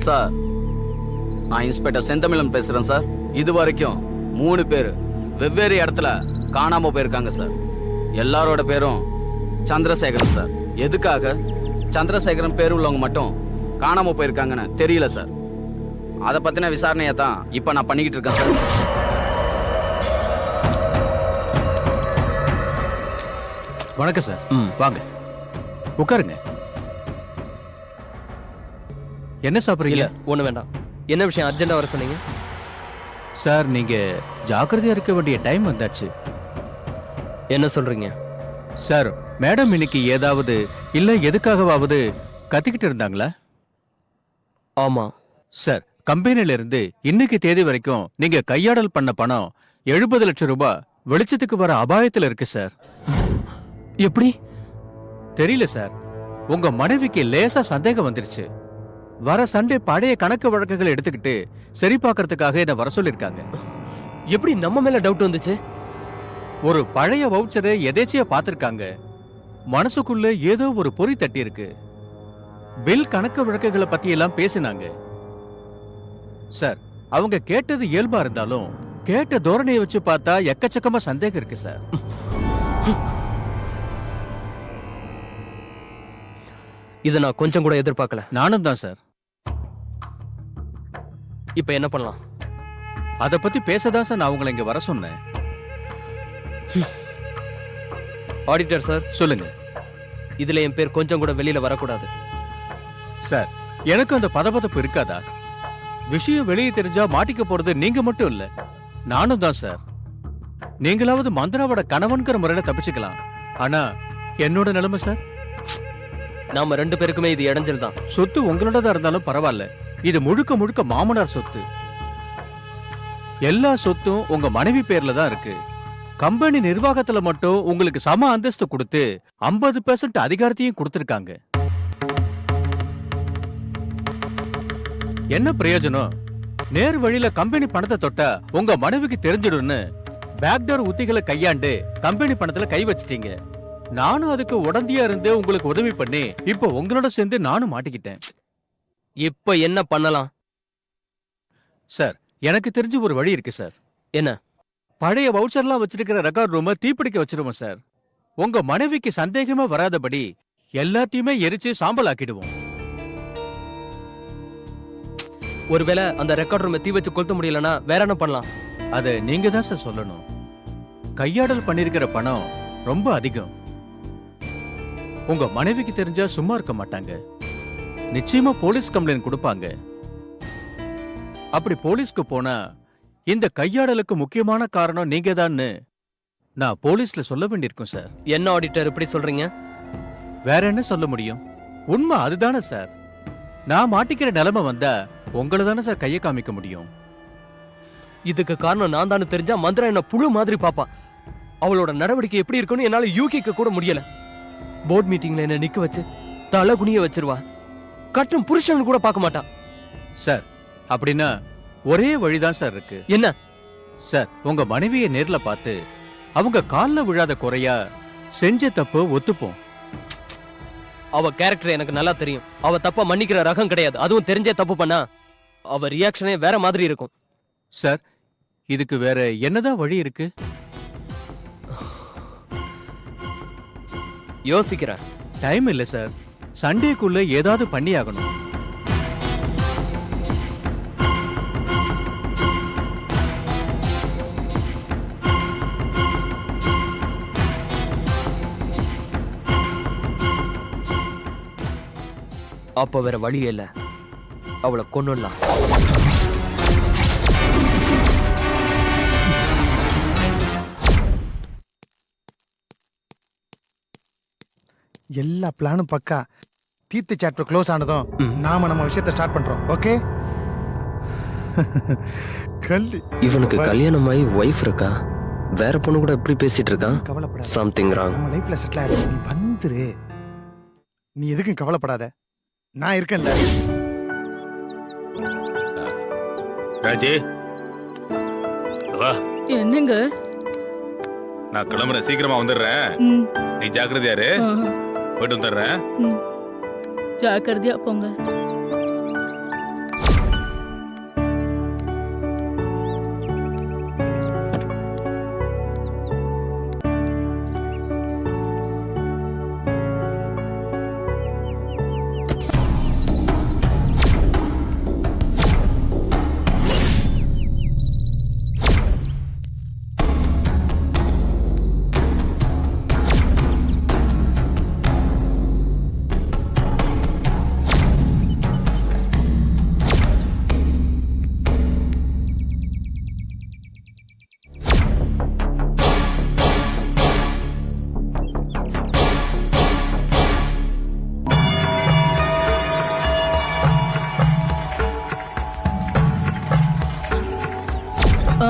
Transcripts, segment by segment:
Sir, நான் inspector Senthamizhan பேசுறேன் sir. இது வரைக்கும் 3 பேர் வெவ்வேறு இடத்துல காணாம போயிருக்காங்க சார். எல்லாரோட பேரும் சந்திரசேகரன் சார். எதுக்காக சந்திரசேகரன் பேர் உள்ளவங்க மட்டும் காணாம போயிருக்காங்கன்னு தெரியல சார். அதை பத்தின விசாரணையை தான் இப்ப நான் பண்ணிக்கிட்டு இருக்கேன் சார். வணக்கம் சார். வாங்க உட்காருங்க. என்ன சாப்பிடுறீங்க? ஒண்ணு வேண்டாம். என்ன விஷயம் அர்ஜென்ட்டா வர சொன்னீங்க? சார், நீங்க ஜாக்கிரதையா இருக்க வேண்டிய டைம் வந்தாச்சு. என்ன சொல்றீங்க? சார், மேடம் இன்னைக்கு ஏதாவது இல்ல எதுக்காகவாவது கத்திக்கிட்டு இருந்தாங்களா? ஆமா சார், கம்பெனில இருந்து இன்னைக்கு தேதி வரைக்கும் நீங்க கையாடல் பண்ண பணம் 70 லட்சம் ரூபாய் வெளிச்சத்துக்கு வர அபாயத்துல இருக்கு சார். எப்படி? தெரியல சார். உங்க மனைவிக்கு லேசா சந்தேகம் வந்துருச்சு. வர சண்டே பழைய கணக்கு வழக்குகளை எடுத்துக்கிட்டு சரி பார்க்கறதுக்காக என்ன வர சொல்லிருக்காங்க. எப்படி நம்ம மேல டவுட் வந்துச்சு? ஒரு பழைய வவுச்சரை எதேச்சியா பார்த்திருக்காங்க. மனசுக்குள்ள ஏதோ ஒரு பொறி தட்டி இருக்கு. பில் கணக்கு வழக்குகளை பத்தி எல்லாம் பேசினாங்க. சார், அவங்க கேட்டது இயல்பா இருந்தாலும் கேட்ட தோரணையை வச்சு பார்த்தா எக்கச்சக்கமா சந்தேகம் இருக்கு சார். இதை நான் கொஞ்சம் கூட எதிர்பார்க்கல. நானும் தான் சார். இப்ப என்ன பண்ணலாம்? அத பத்தி பேசதான் சார் நான் உங்களை இங்க வர சொன்னேன். ஆடிட்டர் சார், சொல்லுங்க. இதுல என் பேர் கொஞ்சம் கூட வெளியில வரக்கூடாது. சார், எனக்கு அந்த பதபதப்பு இருக்காதா? விஷயம் வெளியே தெரிஞ்சா மாட்டிக்க போறது நீங்க மட்டும் இல்ல, நானும் தான் சார். நீங்களாவது மந்திராவோட கணவன்கிற முறையில தப்பிச்சுக்கலாம். ஆனா என்னோட நிலைமை சார், நாம 2 பேருக்குமே இது இடைஞ்சல் தான். சொத்து உங்களோடதா இருந்தாலும் பரவாயில்ல, இது முழுக்க முழுக்க மாமனார் சொத்து. எல்லா சொத்தும் உங்க மனைவி பேர்ல தான் இருக்கு. கம்பெனி நிர்வாகத்துல மட்டும் உங்களுக்கு சம அந்தஸ்து கொடுத்து 50% அதிகாரத்தையும் கொடுத்திருக்காங்க. என்ன பிரயோஜனம்? நேர் வழியில கம்பெனி பணத்தை தொட்டா உங்க மனைவிக்கு தெரிஞ்சிடும்னு பேக்டோர் உத்திகளை கையாண்டு கம்பெனி பணத்துல கை வச்சிட்டீங்க. நானும் அதுக்கு உடந்தையா இருந்து உங்களுக்கு உதவி பண்ணி இப்ப உங்களோட சேர்ந்து நானும் மாட்டிக்கிட்டேன். இப்ப என்ன பண்ணலாம்? சார், எனக்கு தெரிஞ்ச ஒரு வழி இருக்கு சார். என்ன? பழைய வவுச்சர்லாம் வச்சிருக்கிற ரெக்கார்ட் ரூமை தீப்பிடிக்க வச்சிருவோம் சார். உங்க மனைவிக்கு சந்தேகமே வராதபடி எல்லாத்தையுமே எரிச்சு சாம்பல் ஆக்கிடுவோம். ஒருவேளை அந்த ரெக்கார்ட் ரூமை தீ வச்சு கொளுத்த முடியலன்னா வேற என்ன பண்ணலாம்? அத நீங்க தான் சார் சொல்லணும். கையாடல் பண்ணிருக்கிற பணம் ரொம்ப அதிகம். உங்க மனைவிக்கு தெரிஞ்சா சும்மா இருக்க மாட்டாங்க. நிச்சயமா போலீஸ் கம்ப்ளைண்ட் கொடுப்பாங்க. அப்படி போலீஸ்க்கு போனா இந்த கையாடலுக்கு முக்கியமான காரணம் நீங்க தான்னு நான் போலீஸ்ல சொல்ல வேண்டியிருக்கும் சார். என்ன ஆடிட்டர் இப்படி சொல்றீங்க? வேற என்ன சொல்ல முடியும்? உண்மை அதுதானே சார். நான் மாட்டிக்கிற நிலைமை வந்தா உங்களை தானே சார் கையை காமிக்க முடியும். இதுக்கு காரணம் நான் தானே தெரிஞ்சா மந்திரா என்ன புழு மாதிரி பாப்பா. அவளோட நடவடிக்கை எப்படி இருக்குன்னு என்னால யூகிக்க கூட முடியல. போர்ட் மீட்டிங்ல என்ன நிக்க வச்சு தலை குனிய வச்சிருவா. கட்டும் புருஷன் கூட பார்க்க மாட்டா. சார், அப்படின்னா ஒரே வழிதான் சார் இருக்கு. என்ன சார், உங்க மனைவியை நேர்ல பார்த்து அவங்க கால்ல விழாத குறையா செஞ்ச தப்பு ஒத்துப்போம். அவ கேரக்டர் எனக்கு நல்லா தெரியும். அவ தப்பா மன்னிக்கிற ரகம் கிடையாது. அதுவும் தெரிஞ்சே தப்பு பண்ணா அவ ரியாக்ஷனே வேற மாதிரி இருக்கும். சார், இதுக்கு வேற என்னதான் வழி இருக்கு? யோசிக்கிறேன். டைம் இல்ல சார். சண்டேக்குள்ள ஏதாவது பண்ணி ஆகணும். அப்ப வேற வழியே இல்ல. அவளை கொன்னுடலாம். எல்லா பிளானும் பக்கா. தீர்த்து சாப்டர் க்ளோஸ் ஆனதும் நாம நம்ம விஷயத்தை ஸ்டார்ட் பண்றோம். ஓகே? இவனுக்கு கல்யாணம் ஆகி வைஃப் இருக்கா? வேற பொண்ணு கூட எப்படி பேசிட்டு இருக்கான்? கவலைப்படாத. Something wrong. நம்ம லைஃப்ல செட்டில் ஆயிடும். நீ வந்துரு. நீ எதுக்கும் கவலைப்படாத, நான் இருக்கேன்ல. ராஜி, வா. என்னங்க? நான் கிளம்புறேன், சீக்கிரமா வந்துடுறேன். நீ ஜாக்கிரதையா இரு. போயிட்டு வந்துடுறேன். ஜாக்கிரதையா போங்க.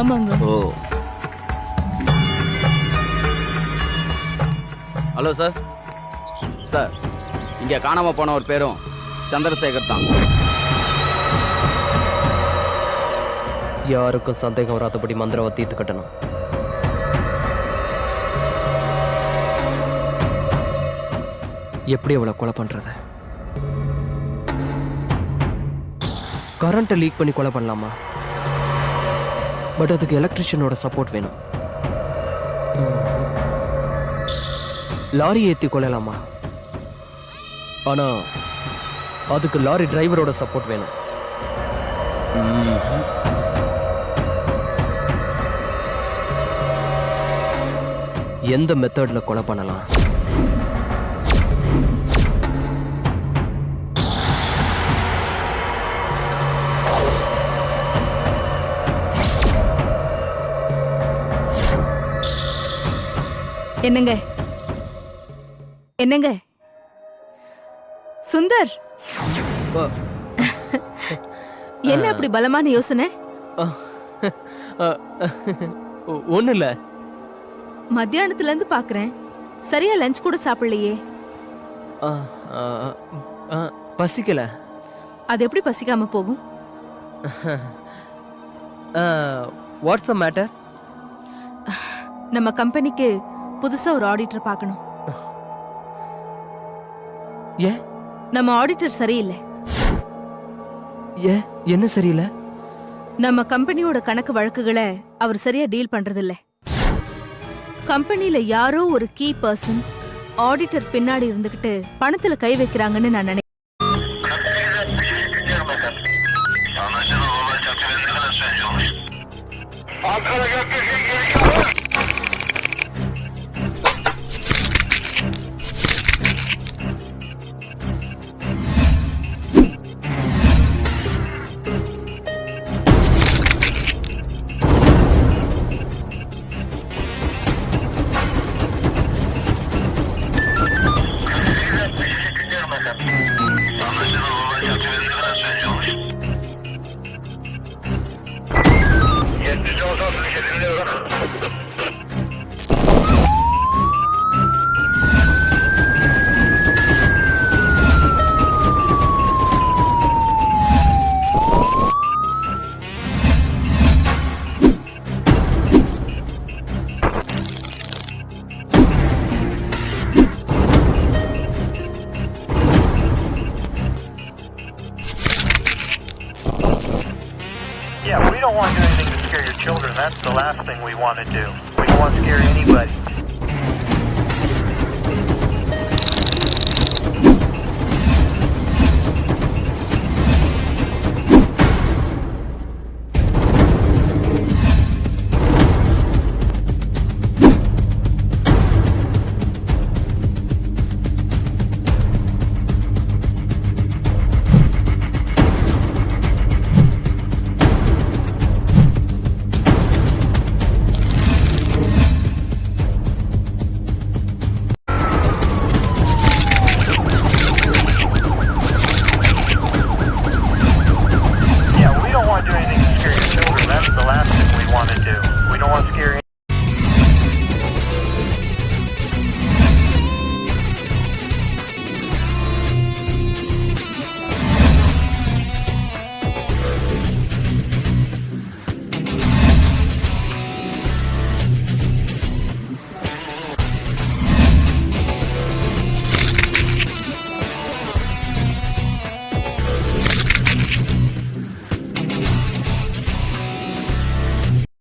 ஆமாங்க. ஓ. Hello sir. சார், இங்க காணாம போன ஒரு பேரும் சந்திரசேகர் தான். யாருக்கும் சந்தேகம் வராதபடி மந்திரவை தீர்த்து கட்டணும். எப்படி அவளை கொலை பண்றது? கரண்ட்டை லீக் பண்ணி கொலை பண்ணலாமா? பட் அதுக்கு எலக்ட்ரிஷியனோட சப்போர்ட் வேணும். லாரி ஏற்றி கொள்ளலாமா? ஆனா அதுக்கு லாரி டிரைவரோட சப்போர்ட் வேணும். எந்த மெத்தட்ல கொலை பண்ணலாம்? என்னங்க என்னங்க சுந்தர், என்ன அப்படி பலமான யோசனை? ஒண்ணு இல்ல. மத்தியானத்துல இருந்து பாக்குறேன், சரியா லஞ்ச் கூட சாப்பிடலையே. பசிக்கல. அது எப்படி பசிக்காம போகும்? What's the matter? நம்ம கம்பெனிக்கு புதுசா ஒரு ஆடிட்டர் பார்க்கணும். ஏன்? நம்ம ஆடிட்டர் சரியில்லை. ஏன்? என்ன சரியில்லை? நம்ம கம்பெனியோட கணக்கு வழக்குகளை அவர் சரியா டீல் பண்றதில்ல. கம்பெனில யாரோ ஒரு கீ பர்சன் ஆடிட்டர் பின்னாடி இருந்துகிட்டு பணத்துல கை வைக்கிறாங்கன்னு நான் நினைக்கிறேன். Yeah, we don't want to do anything to scare your children. That's the last thing we want to do. We don't want to scare anybody.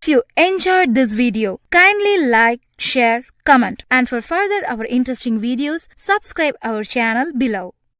If you enjoyed this video, kindly like, share, comment, and for further our interesting videos, subscribe our channel below.